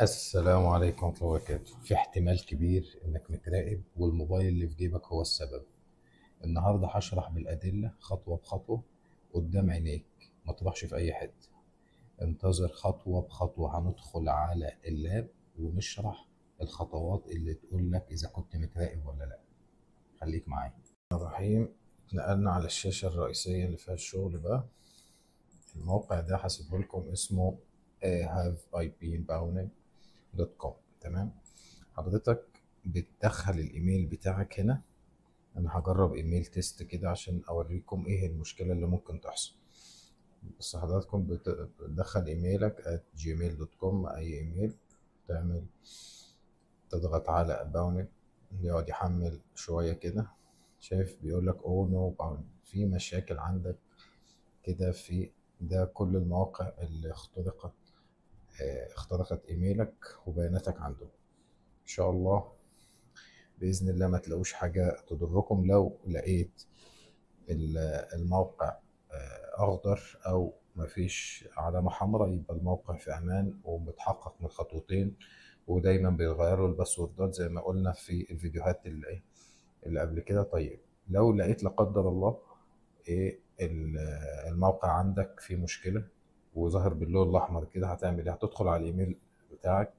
السلام عليكم ورحمة الله وبركاته. في احتمال كبير إنك متراقب والموبايل اللي في جيبك هو السبب. النهاردة هشرح بالأدلة خطوة بخطوة قدام عينيك، ما تروحش في أي حتة. انتظر خطوة بخطوة، هندخل على اللاب ونشرح الخطوات اللي تقول لك إذا كنت متراقب ولا لأ. خليك معايا. الرحيم. اتنقلنا على الشاشة الرئيسية اللي فيها الشغل بقى. الموقع ده هسيبه لكم، اسمه haveibeenbound.com. تمام. حضرتك بتدخل الايميل بتاعك هنا. انا هجرب ايميل تيست كده عشان اوريكم ايه المشكلة اللي ممكن تحصل. بس حضراتكم بتدخل ايميلك @gmail.com، اي ايميل. تعمل تضغط على باونت، يقعد يحمل شوية كده. شايف بيقول لك او نو باونت، في مشاكل عندك كده. في ده كل المواقع اللي اخترقت ايميلك وبياناتك عنده. ان شاء الله بإذن الله ما تلاقوش حاجة تضركم. لو لقيت الموقع أخضر أو مفيش علامة حمراء يبقى الموقع في أمان ومتحقق من خطوتين، ودايما بيغيروا الباسوردات زي ما قلنا في الفيديوهات اللي قبل كده. طيب لو لقيت لا قدر الله إيه الموقع عندك فيه مشكلة وظهر باللون الأحمر كده، هتعمل إيه؟ هتدخل على الإيميل بتاعك،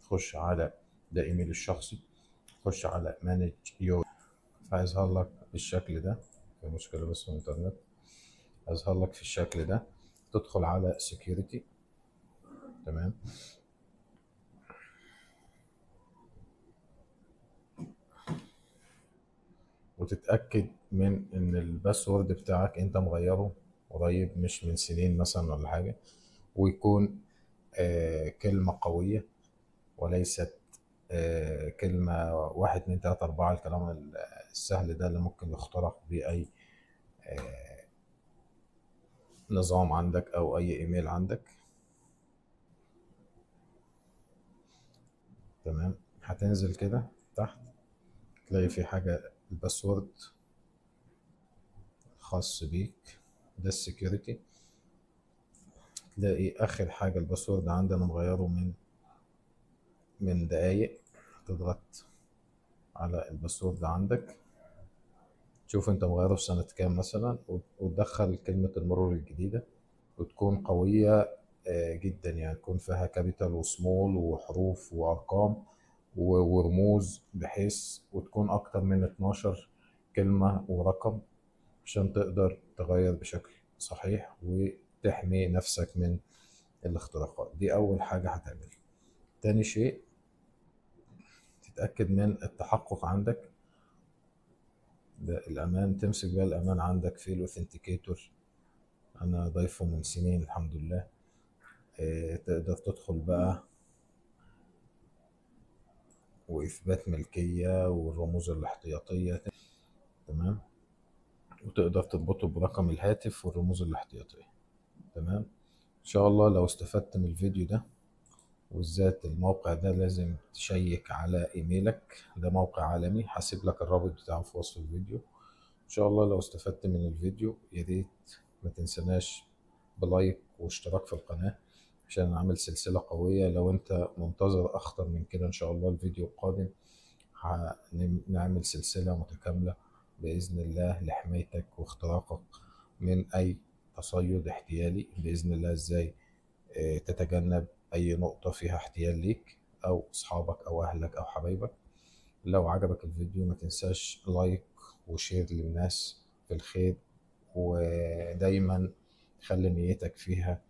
تخش على ده إيميل الشخصي، تخش على مانج يور، فهيظهر لك بالشكل ده. في مشكلة بس في الإنترنت. هيظهر لك في الشكل ده. تدخل على security. تمام. وتتأكد من إن الباسورد بتاعك أنت مغيره قريب، مش من سنين مثلا ولا حاجة، ويكون كلمة قوية وليست كلمة 1 2 3 4، الكلام السهل ده اللي ممكن يخترق بيه أي نظام عندك أو أي إيميل عندك. تمام. هتنزل كده تحت، تلاقي في حاجة الباسورد خاص بيك، ده السكيورتي. تلاقي آخر حاجة الباسورد عندنا مغيره من دقايق. تضغط على الباسورد عندك، تشوف انت مغيره في سنة كام مثلا، وتدخل كلمة المرور الجديدة، وتكون قوية جدا، يعني تكون فيها كابيتال وسمول وحروف وأرقام ورموز، بحيث وتكون أكتر من 12 كلمة ورقم عشان تقدر تغير بشكل صحيح وتحمي نفسك من الاختراقات. دي أول حاجة هتعملها. تاني شيء، تتأكد من التحقق عندك. ده الأمان، تمسك بقى الأمان عندك في الأوثنتيكيتور. أنا ضايفه من سنين الحمد لله. تقدر تدخل بقى وإثبات ملكية والرموز الاحتياطية. تمام. وتقدر تربطه برقم الهاتف والرموز الاحتياطية. تمام. إن شاء الله لو استفدت من الفيديو ده، وبالذات الموقع ده لازم تشيك على ايميلك. ده موقع عالمي، هسيب لك الرابط بتاعه في وصف الفيديو. ان شاء الله لو استفدت من الفيديو يا ريت ما تنسناش بلايك واشتراك في القناة عشان نعمل سلسلة قوية. لو انت منتظر اخطر من كده، ان شاء الله الفيديو القادم هنعمل سلسلة متكاملة بإذن الله لحمايتك واختراقك من أي تصيد احتيالي بإذن الله. ازاي تتجنب أي نقطة فيها احتيال ليك أو أصحابك أو أهلك أو حبايبك. لو عجبك الفيديو ما تنساش لايك وشير للناس في الخير، ودايما خلي نيتك فيها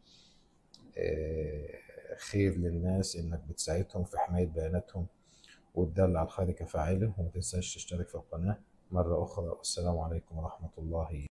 خير للناس، إنك بتساعدهم في حماية بياناتهم والدل على الخير كفاعله. وما تنساش تشترك في القناة مرة أخرى. والسلام عليكم ورحمة الله.